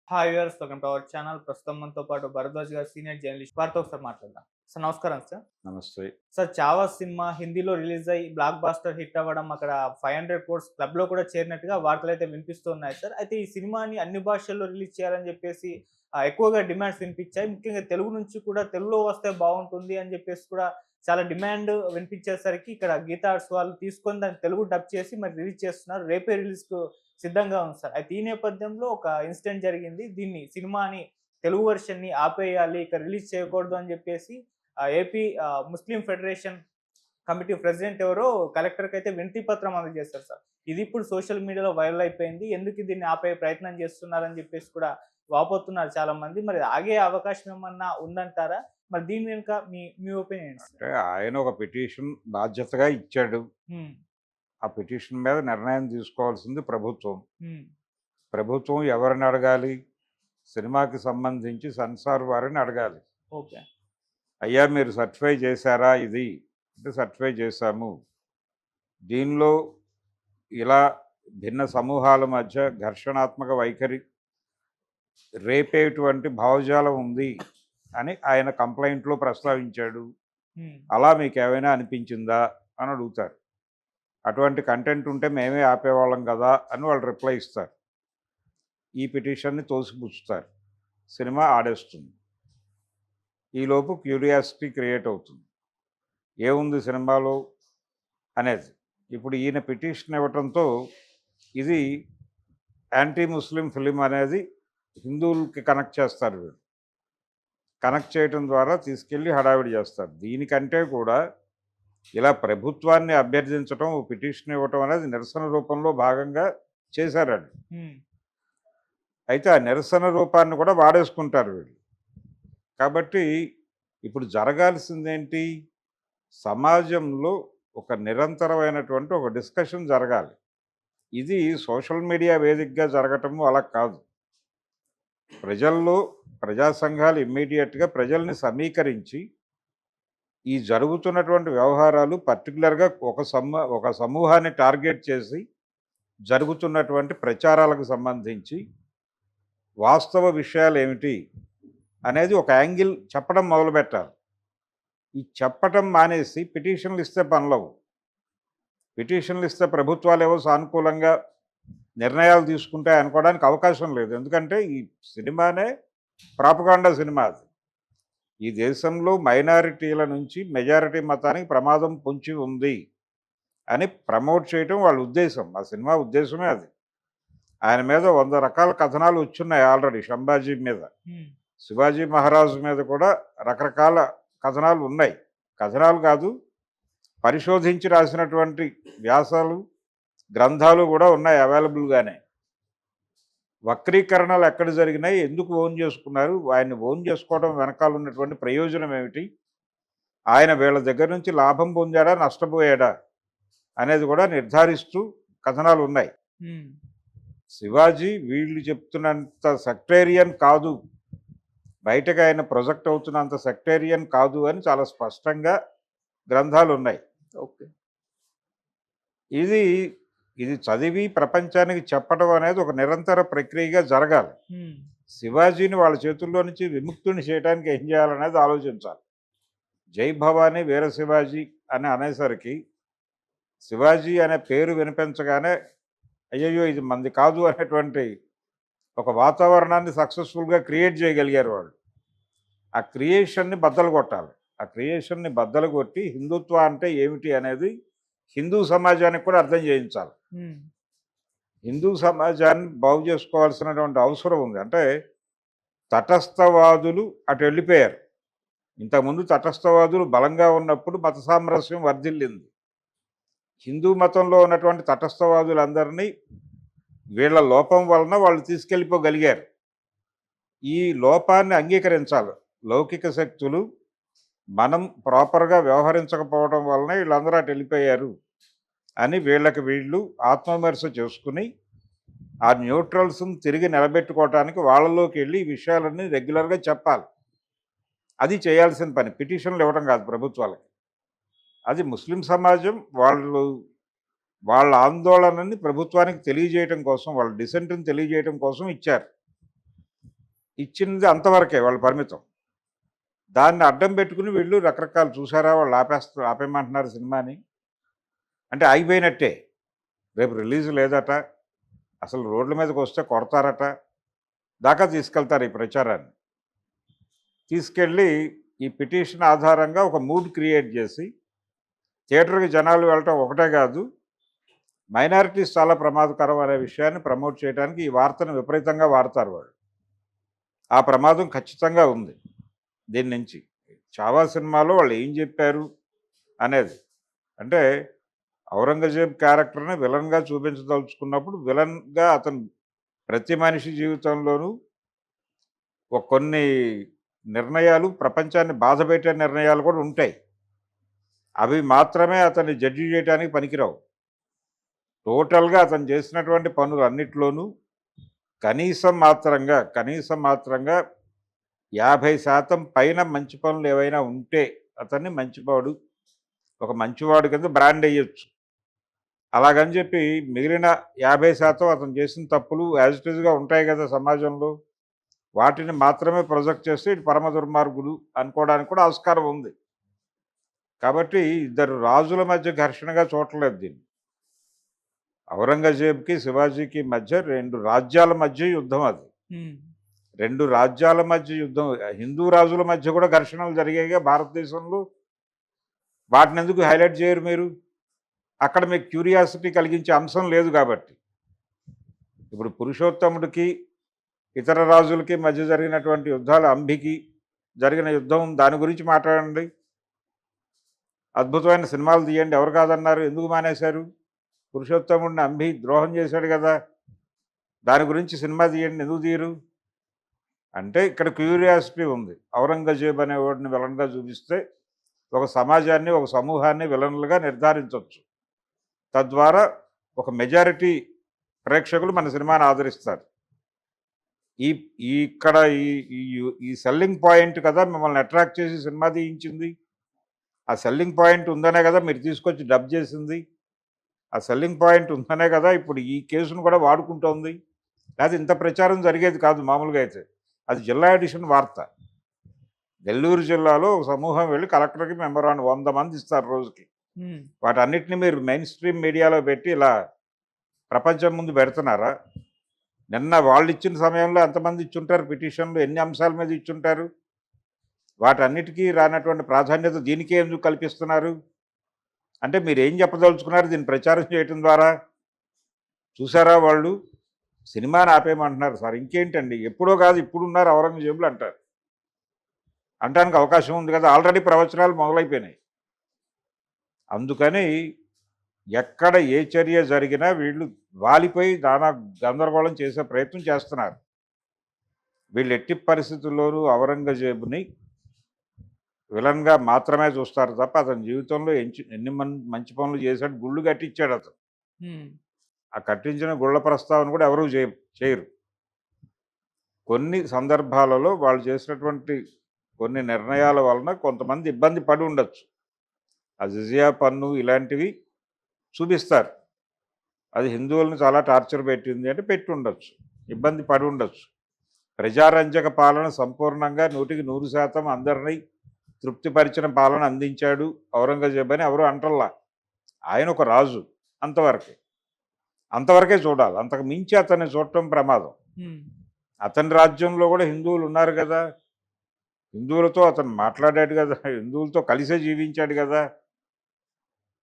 Hi viewers, welcome to our channel. ప్రస్తుతం మనతో పాటు భరద్వాజ్ గారు, సీనియర్ జర్నలిస్ట్, వారితో ఒకసారి మాట్లాడదాం. సార్ నమస్కారం సార్. నమస్తే. సార్ 'చావా' సినిమా హిందీలో రిలీజ్ అయ్యి బ్లాక్ బాస్టర్ హిట్ అవ్వడం, అక్కడ 500 క్రోర్స్ క్లబ్‌లో కూడా చేరినట్టుగా వార్తలైతే వినిపిస్తూ ఉన్నాయి సార్. అయితే ఈ సినిమాని అన్ని భాషల్లో రిలీజ్ చేయాలని చెప్పేసి ఎక్కువగా డిమాండ్స్ వినిపించాయి. ముఖ్యంగా తెలుగు నుంచి కూడా తెలుగులో వస్తే బావుంటుంది అని చెప్పేసి కూడా చాలా డిమాండ్ వినిపించేసరికి ఇక్కడ గీతా ఆర్ట్స్ వాళ్ళు తీసుకొని దాన్ని తెలుగు డబ్ చేసి మరి రిలీజ్ చేస్తున్నారు. రేపే రిలీజ్‌కు సిద్ధంగా ఉంది సార్. అయితే ఈ నేపథ్యంలో ఒక ఇన్సిడెంట్ జరిగింది. సినిమాని తెలుగు వెర్షన్‌ని ఆపేయాలి, ఇక రిలీజ్ చేయకూడదు అని చెప్పేసి ఏపీ ముస్లిం ఫెడరేషన్ కమిటీ ప్రెసిడెంట్ ఎవరో కలెక్టర్‌కైతే వినతి పత్రం అందజేశారు సార్. ఇది ఇప్పుడు సోషల్ మీడియాలో వైరల్ అయిపోయింది. ఎందుకు దీన్ని ఆపే ప్రయత్నం చేస్తున్నారని చెప్పేసి కూడా వాపోతున్నారు చాలామంది. మరి ఆగే అవకాశం ఏమన్నా ఉందంటారా? మరి దీని వెనుక మీ మీ ఒపీనియన్ ఏంటి సార్? అంటే ఆయన ఒక పిటిషన్ బాధ్యతగా ఇచ్చాడు. హ్మ్. ఆ పిటిషన్ మీద నిర్ణయం తీసుకోవాల్సింది ప్రభుత్వం. హ్మ్. ప్రభుత్వం ఎవరిని అడగాలి? సినిమాకి సంబంధించి సెన్సార్ వారిని అడగాలి. ఓకే. అయ్యా మీరు సర్టిఫై చేశారా ఇది? అంటే సర్టిఫై చేశాము. దీనిలో ఇలా భిన్న సమూహాల మధ్య ఘర్షణాత్మక వైఖరి రేపేటువంటి భావజాలం ఉంది అని ఆయన కంప్లైంట్‌లో ప్రస్తావించాడు. హ్మ్. అలా మీకేమైనా అనిపించిందా? అని అడుగుతారు. అటువంటి కంటెంట్ ఉంటే మేమే ఆపేవాళ్ళం కదా అని వాళ్ళు రిప్లై ఇస్తారు. ఈ పిటిషన్‌ని తోసిపుచ్చుతారు. సినిమా ఆడేస్తుంది. ఈలోపు క్యూరియాసిటీ క్రియేట్ అవుతుంది. ఏముంది సినిమాలో అనేది. ఇప్పుడు ఈయన పిటిషన్ ఇవ్వటంతో ఇది యాంటీ ముస్లిం ఫిలిం అనేది హిందువులకి కనెక్ట్ చేస్తారు వీళ్ళు. కనెక్ట్ చేయటం ద్వారా తీసుకెళ్ళి హడావిడి చేస్తారు. దీనికంటే కూడా ఇలా ప్రభుత్వాన్ని అభ్యర్థించటం, పిటిషన్ ఇవ్వటం అనేది నిరసన రూపంలో భాగంగా చేశారండి. హ్మ్. అయితే ఆ నిరసన రూపాన్ని కూడా వాడేసుకుంటారు వీళ్ళు. కాబట్టి ఇప్పుడు జరగాల్సిందేంటి? సమాజంలో ఒక నిరంతరమైనటువంటి ఒక డిస్కషన్ జరగాలి. ఇది సోషల్ మీడియా వేదికగా జరగటము అలా కాదు. ప్రజల్లో ప్రజా సంఘాలు ఇమ్మీడియట్‌గా ప్రజల్ని సమీకరించి ఈ జరుగుతున్నటువంటి వ్యవహారాలు పర్టిక్యులర్‌గా ఒక సమూహాన్ని టార్గెట్ చేసి జరుగుతున్నటువంటి ప్రచారాలకు సంబంధించి వాస్తవ విషయాలేమిటి అనేది ఒక యాంగిల్ చెప్పడం మొదలుపెట్టాలి. ఈ చెప్పటం మానేసి పిటిషన్లు ఇస్తే పనులవు. పిటిషన్లు ఇస్తే ప్రభుత్వాలేవో సానుకూలంగా నిర్ణయాలు తీసుకుంటాయి అనుకోవడానికి అవకాశం లేదు. ఎందుకంటే ఈ సినిమానే ప్రాపగాండా సినిమా అది. ఈ దేశంలో మైనారిటీల నుంచి మెజారిటీ మతానికి ప్రమాదం పొంచి ఉంది అని ప్రమోట్ చేయటం వాళ్ళ ఉద్దేశం. ఆ సినిమా ఉద్దేశమే అది. ఆయన మీద 100 రకాల కథనాలు వచ్చున్నాయి ఆల్రెడీ. సంభాజీ మీద, హ్మ్. శివాజీ మహారాజు మీద కూడా రకరకాల కథనాలు ఉన్నాయి. కథనాలు కాదు, పరిశోధించి రాసినటువంటి వ్యాసాలు, గ్రంథాలు కూడా ఉన్నాయి అవైలబుల్గానే. వక్రీకరణలు ఎక్కడ జరిగినాయి? ఎందుకు ఓన్ చేసుకున్నారు? ఆయన్ని ఓన్ చేసుకోవడం వెనకాల ఉన్నటువంటి ప్రయోజనం ఏమిటి? ఆయన వీళ్ళ దగ్గర నుంచి లాభం పొందాడా? నష్టపోయాడా? అనేది కూడా నిర్ధారిస్తూ కథనాలు ఉన్నాయి. హ్మ్. శివాజీ వీళ్ళు చెప్తున్నంత సెక్టేరియన్ కాదు, బయటకు ఆయన ప్రొజెక్ట్ అవుతున్నంత సెక్టేరియన్ కాదు అని చాలా స్పష్టంగా గ్రంథాలు ఉన్నాయి. ఓకే. ఇది ఇది చదివి ప్రపంచానికి చెప్పడం అనేది ఒక నిరంతర ప్రక్రియగా జరగాలి. హ్మ్. శివాజీని వాళ్ళ చేతుల్లో నుంచి విముక్తుని చేయడానికి ఏం చేయాలనేది ఆలోచించాలి. జై భవానీ వీర శివాజీ అని అనేసరికి శివాజీ అనే పేరు వినిపించగానే అయ్యయ్యో ఇది మంది కాదు అనేటువంటి ఒక వాతావరణాన్ని సక్సెస్ఫుల్గా క్రియేట్ చేయగలిగారు వాళ్ళు. ఆ క్రియేషన్ని బద్దలు కొట్టాలి. ఆ క్రియేషన్ని బద్దలు కొట్టి హిందుత్వ అంటే ఏమిటి అనేది హిందూ సమాజానికి కూడా అర్థం చేయించాలి. హ్మ్. హిందూ సమాజాన్ని బాగు చేసుకోవాల్సినటువంటి అవసరం ఉంది. అంటే తటస్థవాదులు అటు వెళ్ళిపోయారు. ఇంతకుముందు తటస్థవాదులు బలంగా ఉన్నప్పుడు మత సామరస్యం వర్ధిల్లింది. హిందూ మతంలో ఉన్నటువంటి తటస్థవాదులందరినీ వీళ్ళ లోపం వలన వాళ్ళు తీసుకెళ్ళిపోగలిగారు. ఈ లోపాన్ని అంగీకరించాలి. లౌకిక శక్తులు మనం ప్రాపర్గా వ్యవహరించకపోవడం వలన వీళ్ళందరూ అటు వెళ్ళిపోయారు అని వీళ్ళకి వీళ్ళు ఆత్మవిమర్శ చేసుకుని ఆ న్యూట్రల్స్ని తిరిగి నిలబెట్టుకోవటానికి వాళ్ళలోకి వెళ్ళి ఈ విషయాలన్నీ రెగ్యులర్గా చెప్పాలి. అది చేయాల్సిన పని. పిటిషన్లు ఇవ్వడం కాదు ప్రభుత్వాలకి. అది ముస్లిం సమాజం వాళ్ళ ఆందోళనని ప్రభుత్వానికి తెలియజేయటం కోసం, వాళ్ళ డిసెంట్ని తెలియజేయటం కోసం ఇచ్చారు. ఇచ్చింది అంతవరకే వాళ్ళ పరిమితం. దాన్ని అడ్డం పెట్టుకుని వీళ్ళు రకరకాలు చూసారా వాళ్ళు ఆపేయమంటున్నారు సినిమాని. అంటే ఆగిపోయినట్టే. రేపు రిలీజ్ లేదట, అసలు రోడ్ల మీదకి వస్తే కొడతారట దాకా తీసుకెళ్తారు ఈ ప్రచారాన్ని. తీసుకెళ్ళి ఈ పిటిషన్ ఆధారంగా ఒక మూడ్ క్రియేట్ చేసి థియేటర్కి జనాలు వెళ్ళటం ఒకటే కాదు, మైనారిటీస్ చాలా ప్రమాదకరం అనే విషయాన్ని ప్రమోట్ చేయడానికి ఈ వార్తను విపరీతంగా వాడతారు వాళ్ళు. ఆ ప్రమాదం ఖచ్చితంగా ఉంది దీని నుంచి. చావా సినిమాలో వాళ్ళు ఏం చెప్పారు అనేది, అంటే ఔరంగజేబ్ క్యారెక్టర్ని విలన్గా చూపించదలుచుకున్నప్పుడు విలన్గా అతను ప్రతి మనిషి జీవితంలోనూ కొన్ని నిర్ణయాలు, ప్రపంచాన్ని బాధపెట్టే నిర్ణయాలు కూడా ఉంటాయి. అవి మాత్రమే అతన్ని జడ్జి చేయడానికి పనికిరావు. టోటల్గా అతను చేసినటువంటి పనులు అన్నిట్లోనూ కనీసం మాత్రంగా 50% పైన మంచి పనులు ఏవైనా ఉంటే అతన్ని మంచివాడు, ఒక మంచివాడు కింద బ్రాండ్ అయ్యొచ్చు. అలాగని చెప్పి మిగిలిన 50% అతను చేసిన తప్పులు యాజ్ ఇట్ ఈజ్గా ఉంటాయి కదా సమాజంలో, వాటిని మాత్రమే ప్రొజెక్ట్ చేస్తే ఇటు పరమ దుర్మార్గుడు అనుకోవడానికి కూడా ఆస్కారం ఉంది. కాబట్టి ఇద్దరు రాజుల మధ్య ఘర్షణగా చూడలేదు దీన్ని. ఔరంగజేబ్కి శివాజీకి మధ్య 2 రాజ్యాల మధ్య యుద్ధం అది. 2 రాజ్యాల మధ్య యుద్ధం. హిందూ రాజుల మధ్య కూడా ఘర్షణలు జరిగాయిగా భారతదేశంలో. వాటిని ఎందుకు హైలైట్ చేయరు మీరు? అక్కడ మీకు క్యూరియాసిటీ కలిగించే అంశం లేదు కాబట్టి. ఇప్పుడు పురుషోత్తముడికి ఇతర రాజులకి మధ్య జరిగినటువంటి యుద్ధాలు, అంబికి జరిగిన యుద్ధం, దాని గురించి మాట్లాడండి. అద్భుతమైన సినిమాలు తీయండి, ఎవరు కాదన్నారు? ఎందుకు మానేశారు? పురుషోత్తముడిని అంబి ద్రోహం చేశాడు కదా, దాని గురించి సినిమా తీయండి, ఎందుకు తీయరు? అంటే ఇక్కడ క్యూరియాసిటీ ఉంది. ఔరంగజేబ్ అనే వాడిని విలన్గా చూపిస్తే ఒక సమాజాన్ని, ఒక సమూహాన్ని విలన్లుగా నిర్ధారించవచ్చు. తద్వారా ఒక మెజారిటీ ప్రేక్షకులు మన సినిమాని ఆదరిస్తారు. ఈ ఇక్కడ ఈ సెల్లింగ్ పాయింట్ కదా మిమ్మల్ని అట్రాక్ట్ చేసి సినిమా తీయించింది. ఆ సెల్లింగ్ పాయింట్ ఉందనే కదా మీరు తీసుకొచ్చి డబ్ చేసింది. ఆ సెల్లింగ్ పాయింట్ ఉందనే కదా ఇప్పుడు ఈ కేసును కూడా వాడుకుంటోంది. లేకపోతే ఇంత ప్రచారం జరిగేది కాదు మామూలుగా అయితే. అది జిల్లా ఎడిషన్ వార్త. నెల్లూరు జిల్లాలో ఒక సమూహం వెళ్ళి కలెక్టర్కి మెమోరాండం 100 మంది ఇస్తారు రోజుకి. వాటన్నిటిని మీరు మెయిన్ స్ట్రీమ్ మీడియాలో పెట్టి ఇలా ప్రపంచం ముందు పెడుతున్నారా? నిన్న వాళ్ళు ఇచ్చిన సమయంలో ఎంతమంది ఇచ్చుంటారు పిటిషన్లు, ఎన్ని అంశాల మీద ఇచ్చుంటారు? వాటన్నిటికీ రానటువంటి ప్రాధాన్యత దీనికే ఎందుకు కల్పిస్తున్నారు? అంటే మీరు ఏం చెప్పదలుచుకున్నారు దీన్ని ప్రచారం చేయటం ద్వారా? చూసారా, వాళ్ళు సినిమాని ఆపేయమంటున్నారు సార్. ఇంకేంటండి, ఎప్పుడో కాదు ఇప్పుడున్నారు ఔరంగజేబులు అంటారు. అనడానికి అవకాశం ఉంది కదా, ఆల్రెడీ ప్రవచనాలు మొదలైపోయినాయి. అందుకని ఎక్కడ ఏ చర్య జరిగినా వీళ్ళు వాలిపోయి నానా గందరగోళం చేసే ప్రయత్నం చేస్తున్నారు. వీళ్ళు ఎట్టి పరిస్థితుల్లోనూ ఔరంగజేబుని విలన్గా మాత్రమే చూస్తారు తప్ప అతని జీవితంలో ఎన్ని మంచి పనులు చేశాడు. గుళ్ళు కట్టించాడు అతను. ఆ కట్టించిన గుళ్ళ ప్రస్తావన కూడా ఎవరూ చేయరు. కొన్ని సందర్భాలలో వాళ్ళు చేసినటువంటి కొన్ని నిర్ణయాల వలన కొంతమంది ఇబ్బంది పడి ఉండొచ్చు. ఆ జిజియా పన్ను ఇలాంటివి చూపిస్తారు. అది హిందువులను చాలా టార్చర్ పెట్టింది అంటే పెట్టి ఉండొచ్చు, ఇబ్బంది పడి ఉండొచ్చు. ప్రజారంజక పాలన సంపూర్ణంగా 100% అందరినీ తృప్తిపరిచిన పాలన అందించాడు ఔరంగజేబ్ అని ఎవరు అంటల్లా. ఆయన ఒక రాజు, అంతవరకే చూడాలి. అంతకు మించి అతన్ని చూడటం ప్రమాదం. అతని రాజ్యంలో కూడా హిందువులు ఉన్నారు కదా, హిందువులతో అతను మాట్లాడాడు కదా, హిందువులతో కలిసే జీవించాడు కదా,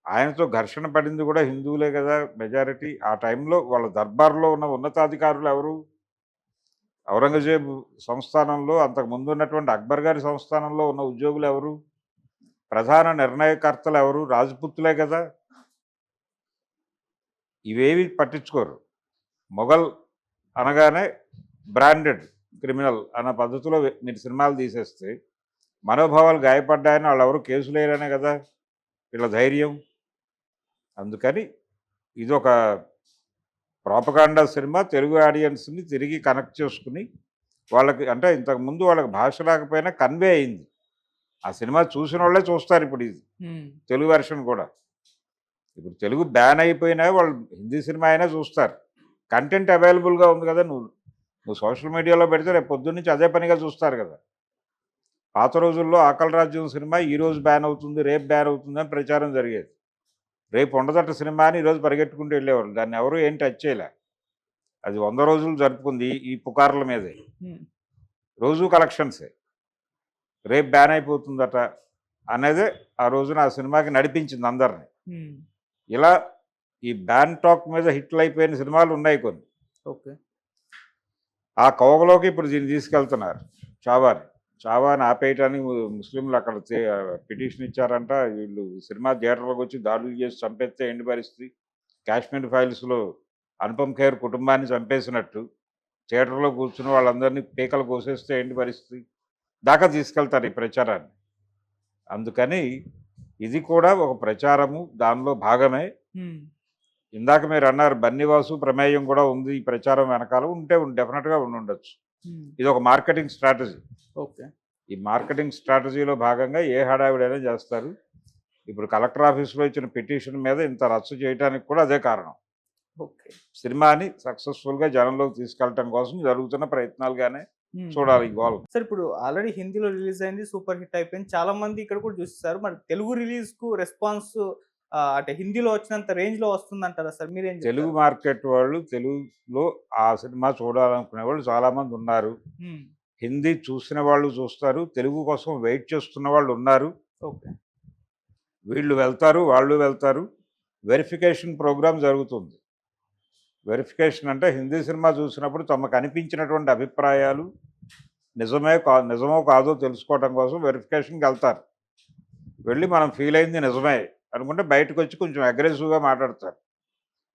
ఆయనతో ఘర్షణ పడింది కూడా హిందువులే కదా మెజారిటీ. ఆ టైంలో వాళ్ళ దర్బార్లో ఉన్న ఉన్నతాధికారులు ఎవరు? ఔరంగజేబ్ సంస్థానంలో అంతకు ముందు ఉన్నటువంటి అక్బర్ గారి సంస్థానంలో ఉన్న ఉద్యోగులు ఎవరు? ప్రధాన నిర్ణయకర్తలు ఎవరు? రాజపుత్తులే కదా. ఇవేవి పట్టించుకోరు. మొఘల్ అనగానే బ్రాండెడ్ క్రిమినల్ అన్న పద్ధతిలో మీరు సినిమాలు తీసేస్తే మనోభావాలు గాయపడ్డాయని వాళ్ళు ఎవరు కేసులు వేయరనే కదా వీళ్ళ ధైర్యం. అందుకని ఇది ఒక ప్రాపగాండా సినిమా. తెలుగు ఆడియన్స్ని తిరిగి కనెక్ట్ చేసుకుని వాళ్ళకి, అంటే ఇంతకుముందు వాళ్ళకి భాష లేకపోయినా కన్వే అయింది. ఆ సినిమా చూసిన వాళ్ళే చూస్తారు ఇప్పుడు ఇది తెలుగు వెర్షన్ కూడా. ఇప్పుడు తెలుగు బ్యాన్ అయిపోయినా వాళ్ళు హిందీ సినిమా అయినా చూస్తారు. కంటెంట్ అవైలబుల్గా ఉంది కదా. నువ్వు నువ్వు సోషల్ మీడియాలో పెడితే రేపు పొద్దున్నుంచి అదే పనిగా చూస్తారు కదా. పాత రోజుల్లో ఆకలి రాజ్యం సినిమా ఈరోజు బ్యాన్ అవుతుంది, రేపు బ్యాన్ అవుతుంది అని ప్రచారం జరిగేది. రేపు ఉండదట సినిమా అని ఈరోజు పరిగెట్టుకుంటూ వెళ్ళేవాళ్ళు. దాన్ని ఎవరు ఏం టచ్ చేయలే. అది 100 రోజులు జరుపుకుంది ఈ పుకార్ల మీదే. ఉమ్, రోజు కలెక్షన్సే. రేపు బ్యాన్ అయిపోతుందట అనేదే ఆ రోజున ఆ సినిమాకి నడిపించింది అందరిని. ఉమ్, ఇలా ఈ బ్యాన్ టాక్ మీద హిట్లు అయిపోయిన సినిమాలు ఉన్నాయి కొన్ని. ఓకే. ఆ కోవలోకి ఇప్పుడు దీన్ని తీసుకెళ్తున్నారు చావాని. చావాని ఆపేయటానికి ముస్లింలు అక్కడ పిటిషన్ ఇచ్చారంట. వీళ్ళు సినిమా థియేటర్లోకి వచ్చి దాడులు చేసి చంపేస్తే ఏంటి పరిస్థితి? కాశ్మీర్ ఫైల్స్లో అనుపమ్ ఖేర్ కుటుంబాన్ని చంపేసినట్టు థియేటర్లో కూర్చుని వాళ్ళందరినీ పీకలు కోసేస్తే ఏంటి పరిస్థితి దాకా తీసుకెళ్తారు ఈ ప్రచారాన్ని. అందుకని ఇది కూడా ఒక ప్రచారము, దానిలో భాగమే. ఉమ్, ఇందాక మీరు అన్నారు బన్నీవాసు ప్రమేయం కూడా ఉంది ఈ ప్రచారం వెనకాల. ఉంటే డెఫినెట్గా ఉండొచ్చు. ఉమ్, ఇది ఒక మార్కెటింగ్ స్ట్రాటజీ. ఓకే. ఈ మార్కెటింగ్ స్ట్రాటజీలో భాగంగా ఏ హడావిడైనా చేస్తారు. ఇప్పుడు కలెక్టర్ ఆఫీస్లో ఇచ్చిన పిటిషన్ మీద ఇంత రచ్చ చేయడానికి కూడా అదే కారణం. ఓకే. సినిమాని సక్సెస్ఫుల్గా జనంలోకి తీసుకెళ్ళటం కోసం జరుగుతున్న ప్రయత్నాలుగానే ఉమ్. చూడాలి ఈ గోల్. సార్ ఇప్పుడు ఆల్రెడీ హిందీలో రిలీజ్ అయింది, సూపర్ హిట్ అయిపోయింది, చాలా మంది ఇక్కడ కూడా చూస్తారు. మరి తెలుగు రిలీజ్ కు రెస్పాన్స్ అంటే హిందీలో వచ్చినంత రేంజ్ లో వస్తుందంటారా సార్? మీరేం తెలుగు చెప్తారు? మార్కెట్ వాళ్ళు తెలుగులో ఆ సినిమా చూడాలనుకునే వాళ్ళు చాలామంది ఉన్నారు. ఉమ్, హిందీ చూసిన వాళ్ళు చూస్తారు, తెలుగు కోసం వెయిట్ చేస్తున్న వాళ్ళు ఉన్నారు. ఓకే. వీళ్ళు వెళ్తారు, వాళ్ళు వెళ్తారు. వెరిఫికేషన్ ప్రోగ్రామ్ జరుగుతుంది. వెరిఫికేషన్ అంటే హిందీ సినిమా చూసినప్పుడు తమకు అనిపించినటువంటి అభిప్రాయాలు నిజమో కాదో తెలుసుకోవడం కోసం వెరిఫికేషన్కి వెళ్తారు. వెళ్ళి మనం ఫీల్ అయింది నిజమే అనుకుంటే బయటకు వచ్చి కొంచెం అగ్రెసివ్గా మాట్లాడతారు.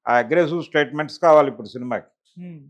ఆ అగ్రెసివ్ స్టేట్మెంట్స్ కావాలి ఇప్పుడు సినిమాకి. ఉమ్,